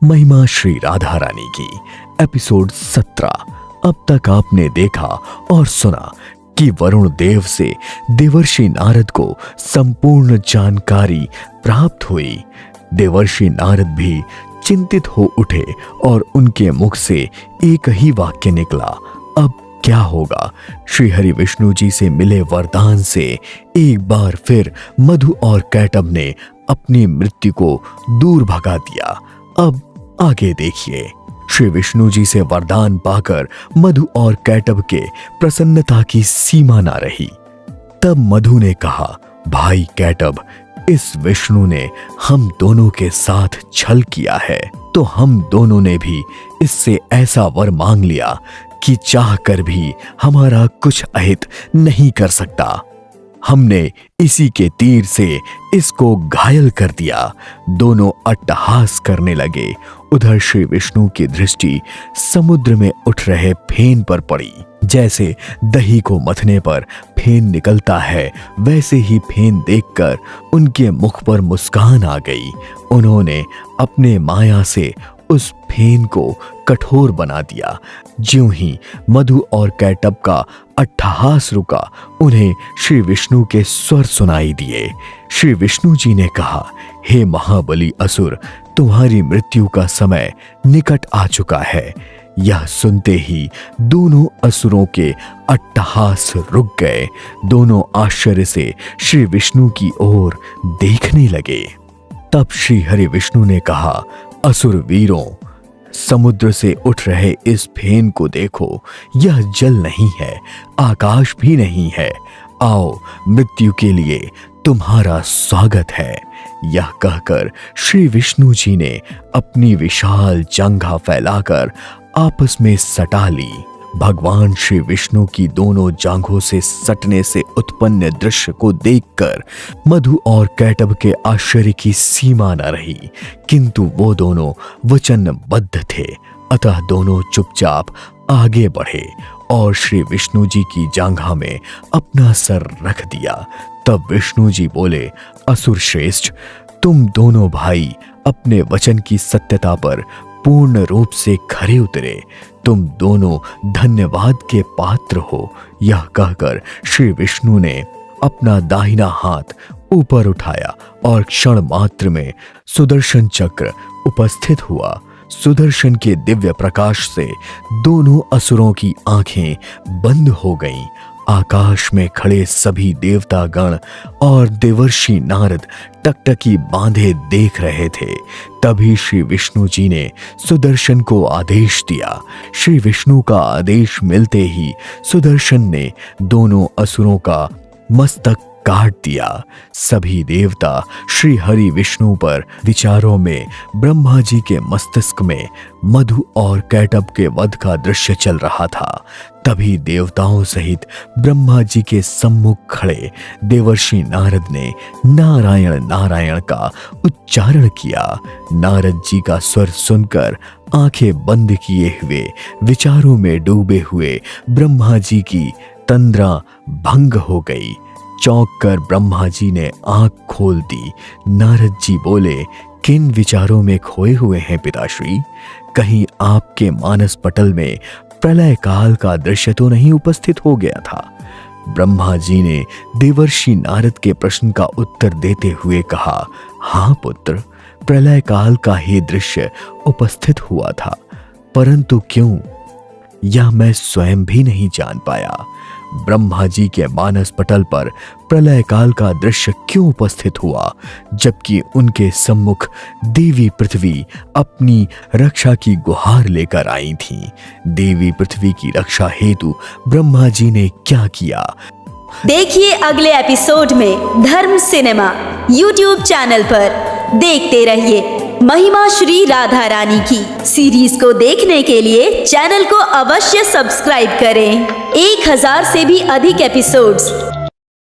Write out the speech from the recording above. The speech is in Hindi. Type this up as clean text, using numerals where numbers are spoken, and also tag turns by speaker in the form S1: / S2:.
S1: महिमा श्री राधा रानी की एपिसोड 17। अब तक आपने देखा और सुना कि वरुण देव से देवर्षि नारद को संपूर्ण जानकारी प्राप्त हुई। देवर्षि नारद भी चिंतित हो उठे और उनके मुख से एक ही वाक्य निकला, अब क्या होगा। श्री हरि विष्णु जी से मिले वरदान से एक बार फिर मधु और कैटब ने अपनी मृत्यु को दूर भगा दिया। अब आगे देखिए। श्री विष्णु जी से वरदान पाकर मधु और कैटब के प्रसन्नता की सीमा ना रही। तब मधु ने कहा, भाई कैटब, इस विष्णु ने हम दोनों के साथ छल किया है, तो हम दोनों ने भी इससे ऐसा वर मांग लिया कि चाह कर भी हमारा कुछ अहित नहीं कर सकता। हमने इसी के तीर से इसको घायल कर दिया। दोनों अट्टहास करने लगे। उधर श्री विष्णु की दृष्टि समुद्र में उठ रहे फेन पर पड़ी। जैसे दही को मथने पर फेन निकलता है, वैसे ही फेन देखकर उनके मुख पर मुस्कान आ गई। उन्होंने अपने माया से उस फेन को कठोर बना दिया। ज्यों ही मधु और कैटब का अट्टहास रुका, उन्हें श्री विष्णु के स्वर सुनाई दिए। श्री विष्णु जी ने कहा, हे महाबली असुर, तुम्हारी मृत्यु का समय निकट आ चुका है। यह सुनते ही दोनों असुरों के अट्टहास रुक गए। दोनों आश्चर्य से श्री विष्णु की ओर देखने लगे। तब श्री हरि विष्णु ने कहा, असुर वीरों, समुद्र से उठ रहे इस फेन को देखो। यह जल नहीं है, आकाश भी नहीं है। आओ, मृत्यु के लिए तुम्हारा स्वागत है। यह कहकर श्री विष्णु जी ने अपनी विशाल जंघा फैलाकर आपस में सटा ली। भगवान श्री विष्णु की दोनों जांघों से सटने से उत्पन्न दृश्य को देखकर मधु और कैटब के आश्चर्य की सीमा न रही, किंतु वो दोनों वचनबद्ध थे। अतः दोनों चुपचाप आगे बढ़े और श्री विष्णु जी की जांघा में अपना सर रख दिया। तब विष्णु जी बोले, असुर श्रेष्ठ, तुम दोनों भाई अपने वचन की सत्यता पर पूर्ण रूप से खरे उतरे। तुम दोनों धन्यवाद के पात्र हो। यह कहकर श्री विष्णु ने अपना दाहिना हाथ ऊपर उठाया और क्षण मात्र में सुदर्शन चक्र उपस्थित हुआ। सुदर्शन के दिव्य प्रकाश से दोनों असुरों की आंखें बंद हो गईं। आकाश में खड़े सभी देवता गण और देवर्षि नारद टकटकी बांधे देख रहे थे। तभी श्री विष्णु जी ने सुदर्शन को आदेश दिया। श्री विष्णु का आदेश मिलते ही सुदर्शन ने दोनों असुरों का मस्तक काट दिया। सभी देवता श्री हरि विष्णु पर विचारों में ब्रह्मा जी के मस्तिष्क में मधु और कैटब के वध का दृश्य चल रहा था। तभी देवताओं सहित ब्रह्मा जी के सम्मुख खड़े देवर्षि नारद ने नारायण नारायण का उच्चारण किया। नारद जी का स्वर सुनकर आंखें बंद किए हुए विचारों में डूबे हुए ब्रह्मा जी की तंद्रा भंग हो गई। चौंक कर ब्रह्मा जी ने आंख खोल दी। नारद जी बोले, किन विचारों में खोए हुए हैं पिताश्री? कहीं आपके मानस पटल में प्रलय काल का दृश्य तो नहीं उपस्थित हो गया था? ब्रह्मा जी ने देवर्षि नारद के प्रश्न का उत्तर देते हुए कहा, हाँ पुत्र, प्रलय काल का ही दृश्य उपस्थित हुआ था, परंतु क्यों, यह मैं स्वयं भी नहीं जान पाया। ब्रह्मा जी के मानस पटल पर प्रलय काल का दृश्य क्यों उपस्थित हुआ, जबकि उनके सम्मुख देवी पृथ्वी अपनी रक्षा की गुहार लेकर आई थीं। देवी पृथ्वी की रक्षा हेतु ब्रह्मा जी ने क्या किया?
S2: देखिए अगले एपिसोड में धर्म सिनेमा YouTube चैनल पर। देखते रहिए महिमा श्री राधा रानी की सीरीज को देखने के लिए चैनल को अवश्य सब्सक्राइब करें। 1000 से भी अधिक एपिसोड्स